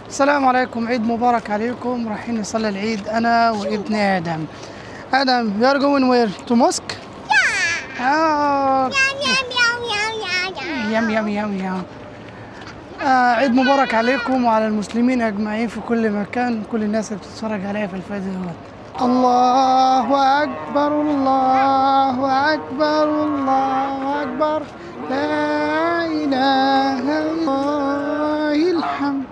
السلام عليكم، عيد مبارك عليكم. رايحين نصلي العيد انا وابن ادم. ادم you are going where to mosque؟ يم يم يم يم. عيد مبارك عليكم وعلى المسلمين اجمعين في كل مكان، كل الناس اللي بتتفرج عليا في الفيديوهات. الله اكبر الله اكبر الله اكبر، لا اله الا الله الحمد.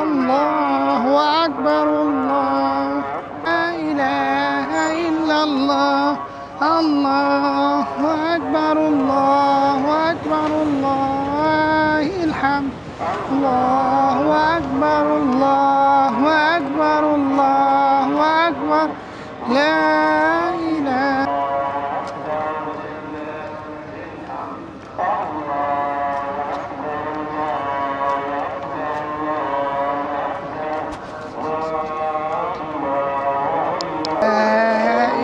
الله اكبر الله لا اله الا الله. الله اكبر الله اكبر الله الحمد. الله اكبر الله اكبر الله اكبر لا اله.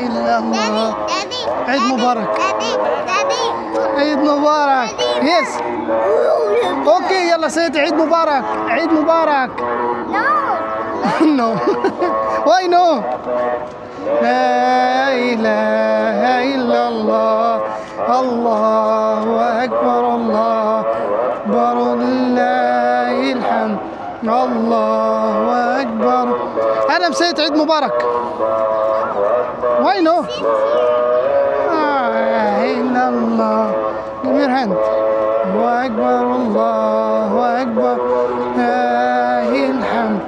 إلا الله. عيد مبارك. عيد مبارك. يس. اوكي يلا سيد عيد مبارك. عيد مبارك. نو. واي نو؟ لا اله الا الله. الله اكبر الله اكبر لله الحمد. الله اكبر. ادم سيد عيد مبارك. واي نو؟ إلا الله. Give your hand. الله أكبر الله أكبر لله الحمد.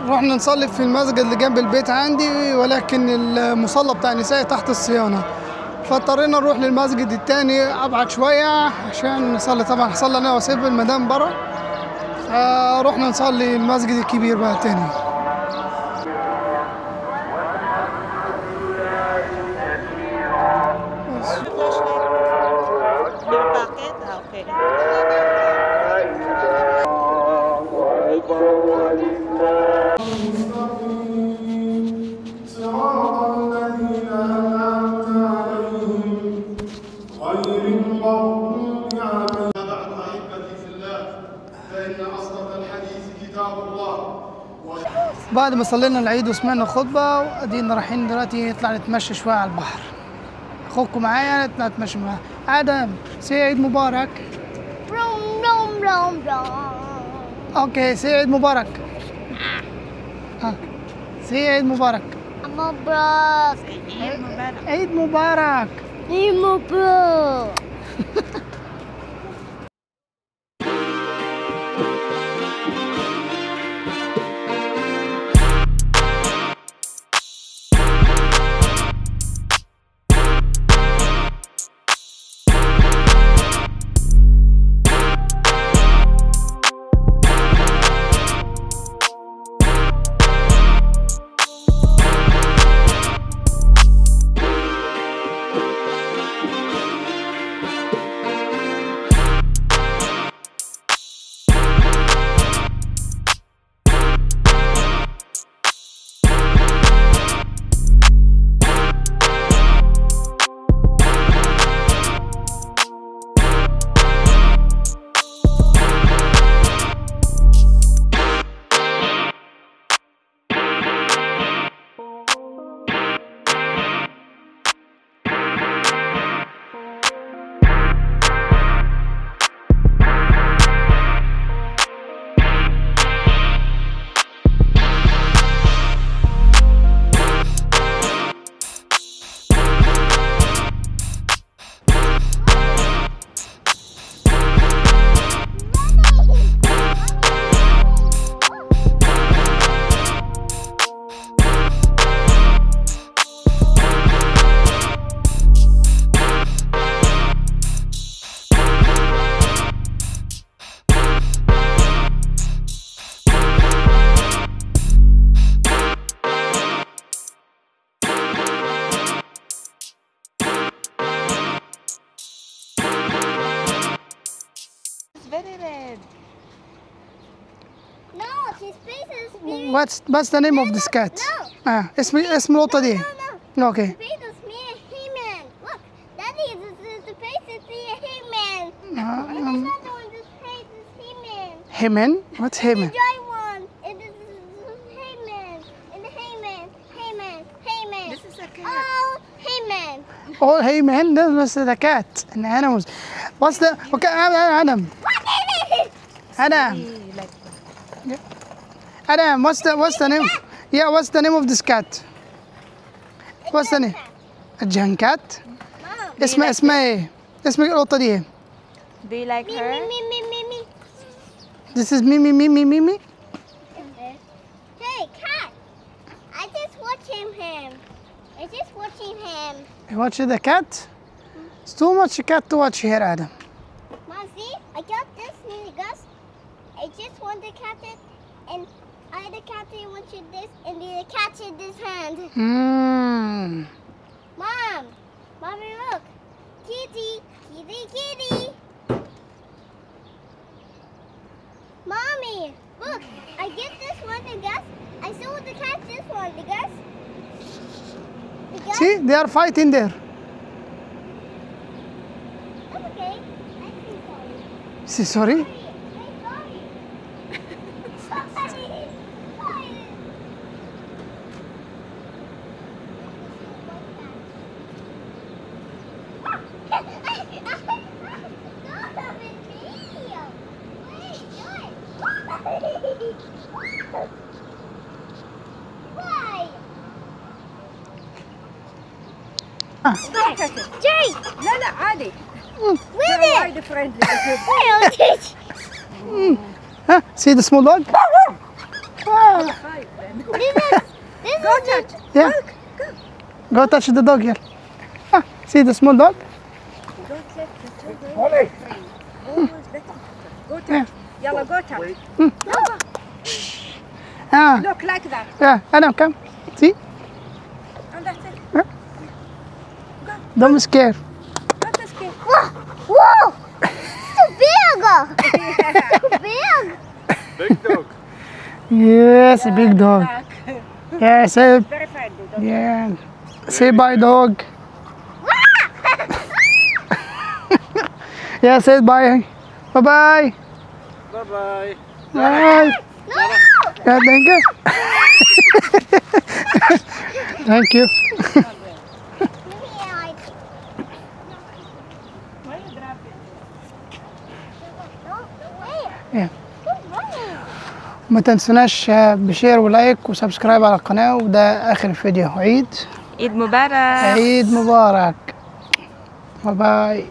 رحنا نصلي في المسجد اللي جنب البيت عندي، ولكن المصلى بتاع النساء تحت الصيانة، فاضطرينا نروح للمسجد التاني أبعد شوية عشان نصلي. طبعا هصلي أنا وأسيب المدام برا، فرحنا نصلي المسجد الكبير بقى تاني. بعد ما صلينا العيد وسمعنا خطبة وادينا رايحين دلوقتي نطلع نتمشى شوية على البحر. اخوكم معايا نطلع نتمشى معاه. ادم سي عيد مبارك. اوكي سي عيد مبارك. سي عيد مبارك. مبروك. عيد مبارك. عيد مبروك. Very red. No, his face is very... What's the name of this cat? No. اسم القطة دي. No. اوكي. The face is me a He-Man. Look, Daddy, the face is me a He-Man. And this other one, this face is He-Man. He-Man? What's He-Man? The giant one. It is Oh, hey man. Oh, hey man, that's the cat. And animals. What's the? Okay, Adam. What is it? Adam. Like Adam, what's the name? Yeah, what's the name of this cat? What's the name? الجهن cat. Mom. اسمها ايه؟ اسم القطة دي ايه؟ do you like Me, her? me, me, me, me, me. This is Mimi. Hey, cat. I just watching him. I just watching him. You watch the cat? It's too much cat to watch here, Adam. Mom, see? I got this mini Gus. I just want to catch it, and I the cat wanted this, and the catch in this hand. Mmm. Mom, mommy, look. Kitty, kitty, kitty. Mommy, look. I get this one, the Gus. I saw the cat this one, the Gus. The Gus. See, they are fighting there. That's okay. I see sorry. See, sorry? Sorry. Sorry. Sorry. Why? Jay, لا لا عادي. with it. وايد friendly. Huh? See the small dog? Ah, This Go is touch. yeah. Go touch the dog here. Ah, see the small dog? Go touch the children. Always better. Go touch. Yalla go touch. Ah, Look like that. yeah. Adam, come. See? And that's it. Don't scare. Not a scared. Whoa! So big! So big! Big dog. Yes, a big dog. Yeah, say, Very friendly. Don't yeah. Say bye, dog. Yeah, say bye. Bye-bye. Bye-bye. Bye. No! Yeah, thank you. Thank you. Yeah. ما تنسوناش بشير ولايك وسبسكرايب على القناة، وده آخر الفيديو. عيد عيد مبارك. عيد مبارك. باي باي.